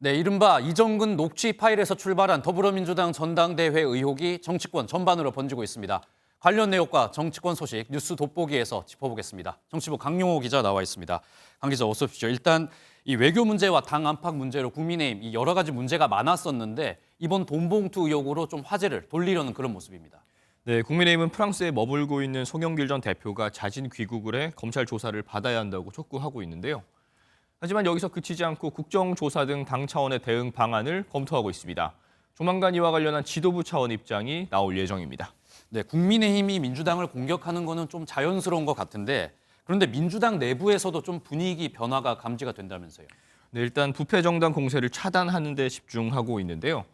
네, 이른바 이정근 녹취 파일에서 출발한 더불어민주당 전당대회 의혹이 정치권 전반으로 번지고 있습니다. 관련 내용과 정치권 소식 뉴스 돋보기에서 짚어보겠습니다. 정치부 강용호 기자 나와 있습니다. 강 기자 어서 오십시오. 일단 이 외교 문제와 당 안팎 문제로 국민의힘 이 여러 가지 문제가 많았었는데 이번 돈봉투 의혹으로 좀 화제를 돌리려는 그런 모습입니다. 네, 국민의힘은 프랑스에 머물고 있는 송영길 전 대표가 자진 귀국을 해 검찰 조사를 받아야 한다고 촉구하고 있는데요. 하지만 여기서 그치지 않고 국정조사 등 당 차원의 대응 방안을 검토하고 있습니다. 조만간 이와 관련한 지도부 차원 입장이 나올 예정입니다. 네, 국민의힘이 민주당을 공격하는 거는 좀 자연스러운 것 같은데 그런데 민주당 내부에서도 좀 분위기 변화가 감지가 된다면서요. 네, 일단 부패 정당 공세를 차단하는 데 집중하고 있는데요.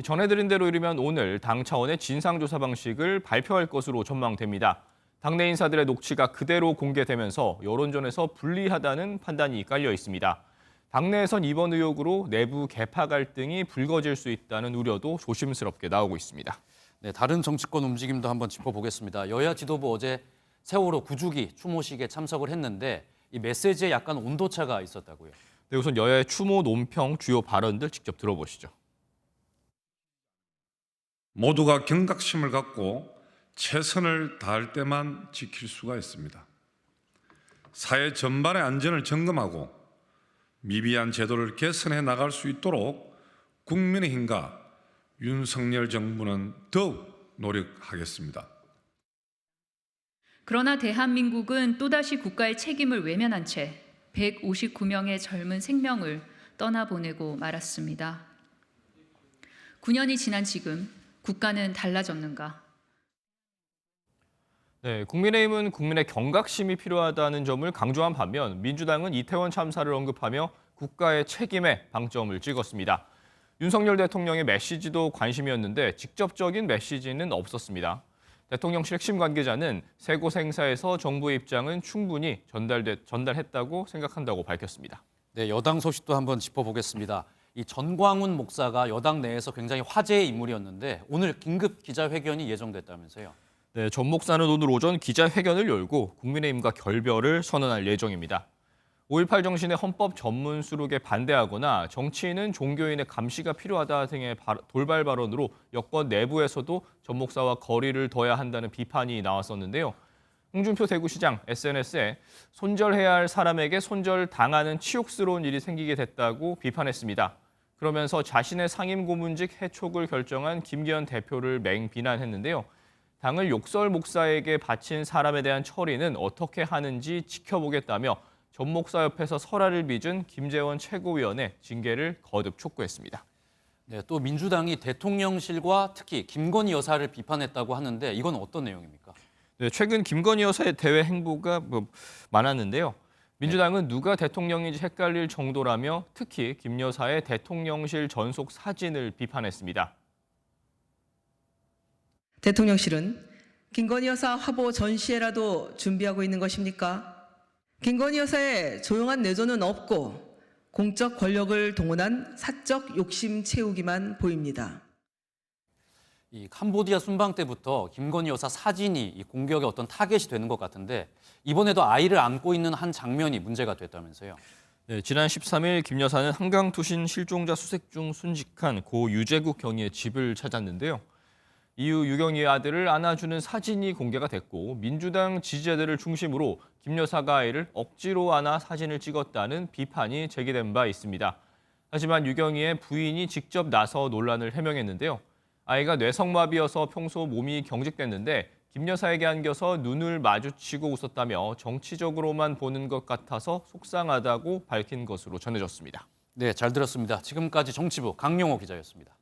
전해드린 대로 이르면 오늘 당 차원의 진상조사 방식을 발표할 것으로 전망됩니다. 당내 인사들의 녹취가 그대로 공개되면서 여론전에서 불리하다는 판단이 깔려 있습니다. 당내에선 이번 의혹으로 내부 계파 갈등이 불거질 수 있다는 우려도 조심스럽게 나오고 있습니다. 네, 다른 정치권 움직임도 한번 짚어보겠습니다. 여야 지도부 어제 세월호 9주기 추모식에 참석을 했는데 이 메시지에 약간 온도차가 있었다고요. 네, 우선 여야의 추모 논평 주요 발언들 직접 들어보시죠. 모두가 경각심을 갖고 최선을 다할 때만 지킬 수가 있습니다. 사회 전반의 안전을 점검하고 미비한 제도를 개선해 나갈 수 있도록 국민의힘과 윤석열 정부는 더욱 노력하겠습니다. 그러나 대한민국은 또다시 국가의 책임을 외면한 채 159명의 젊은 생명을 떠나보내고 말았습니다. 9년이 지난 지금 국가는 달라졌는가? 네, 국민의힘은 국민의 경각심이 필요하다는 점을 강조한 반면 민주당은 이태원 참사를 언급하며 국가의 책임에 방점을 찍었습니다. 윤석열 대통령의 메시지도 관심이었는데 직접적인 메시지는 없었습니다. 대통령실 핵심 관계자는 세 곳 행사에서 정부의 입장은 충분히 전달했다고 생각한다고 밝혔습니다. 네, 여당 소식도 한번 짚어보겠습니다. 이 전광훈 목사가 여당 내에서 굉장히 화제의 인물이었는데 오늘 긴급 기자회견이 예정됐다면서요. 네, 전 목사는 오늘 오전 기자회견을 열고 국민의힘과 결별을 선언할 예정입니다. 5.18 정신의 헌법 전문 수록에 반대하거나 정치인은 종교인의 감시가 필요하다 등의 돌발 발언으로 여권 내부에서도 전 목사와 거리를 둬야 한다는 비판이 나왔었는데요. 홍준표 대구시장 SNS에 손절해야 할 사람에게 손절당하는 치욕스러운 일이 생기게 됐다고 비판했습니다. 그러면서 자신의 상임고문직 해촉을 결정한 김기현 대표를 맹비난했는데요. 당을 욕설 목사에게 바친 사람에 대한 처리는 어떻게 하는지 지켜보겠다며 전 목사 옆에서 설화를 빚은 김재원 최고위원의 징계를 거듭 촉구했습니다. 네, 또 민주당이 대통령실과 특히 김건희 여사를 비판했다고 하는데 이건 어떤 내용입니까? 네, 최근 김건희 여사의 대외 행보가 많았는데요. 민주당은 누가 대통령인지 헷갈릴 정도라며 특히 김 여사의 대통령실 전속 사진을 비판했습니다. 대통령실은 김건희 여사 화보 전시회라도 준비하고 있는 것입니까? 김건희 여사의 조용한 내조는 없고 공적 권력을 동원한 사적 욕심 채우기만 보입니다. 이 캄보디아 순방 때부터 김건희 여사 사진이 이 공격의 어떤 타겟이 되는 것 같은데 이번에도 아이를 안고 있는 한 장면이 문제가 됐다면서요. 네, 지난 13일 김 여사는 한강투신 실종자 수색 중 순직한 고 유재국 경위의 집을 찾았는데요. 이후 유경이의 아들을 안아주는 사진이 공개가 됐고 민주당 지지자들을 중심으로 김 여사가 아이를 억지로 안아 사진을 찍었다는 비판이 제기된 바 있습니다. 하지만 유경이의 부인이 직접 나서 논란을 해명했는데요. 아이가 뇌성마비여서 평소 몸이 경직됐는데 김 여사에게 안겨서 눈을 마주치고 웃었다며 정치적으로만 보는 것 같아서 속상하다고 밝힌 것으로 전해졌습니다. 네, 잘 들었습니다. 지금까지 정치부 강용호 기자였습니다.